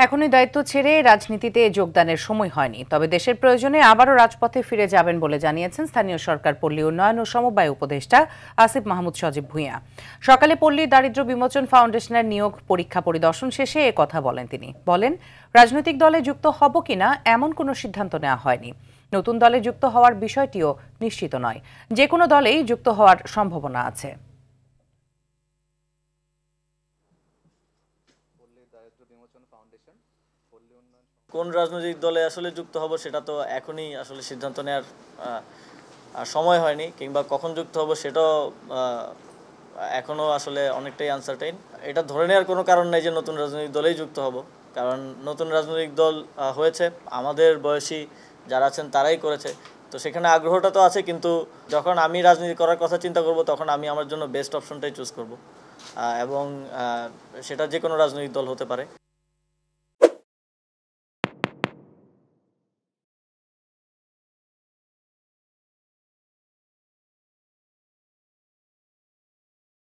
এখনই দায়িত্ব ছেড়ে রাজনীতিতে যোগদানের সময় হয়নি, তবে দেশের প্রয়োজনে আবারও রাজপথে ফিরে যাবেন বলে জানিয়েছেন স্থানীয় সরকার পল্লী উন্নয়ন ও সমবায় উপদেষ্টা আসিফ মাহমুদ সজীব ভূঁইয়া। সকালে পল্লী দারিদ্র্য বিমোচন ফাউন্ডেশনের নিয়োগ পরীক্ষা পরিদর্শন শেষে এ কথা বলেন তিনি। বলেন, রাজনৈতিক দলে যুক্ত হব কিনা এমন কোনো সিদ্ধান্ত নেওয়া হয়নি। নতুন দলে যুক্ত হওয়ার বিষয়টিও নিশ্চিত নয়। যে কোনো দলেই যুক্ত হওয়ার সম্ভাবনা আছে। কোন রাজনৈতিক দলে আসলে যুক্ত হব সেটা তো এখনই আসলে সিদ্ধান্ত নেওয়ার সময় হয়নি, কিংবা কখন যুক্ত হব সেটাও এখনও আসলে অনেকটাই আনসার্টেইন। এটা ধরে নেওয়ার কোনো কারণ নেই যে নতুন রাজনৈতিক দলেই যুক্ত হব, কারণ নতুন রাজনৈতিক দল হয়েছে, আমাদের বয়সী যারা আছেন তারাই করেছে, তো সেখানে আগ্রহটা তো আছে। কিন্তু যখন আমি রাজনীতি করার কথা চিন্তা করব তখন আমি আমার জন্য বেস্ট অপশনটাই চুজ করব, এবং সেটা যে কোনো রাজনৈতিক দল হতে পারে।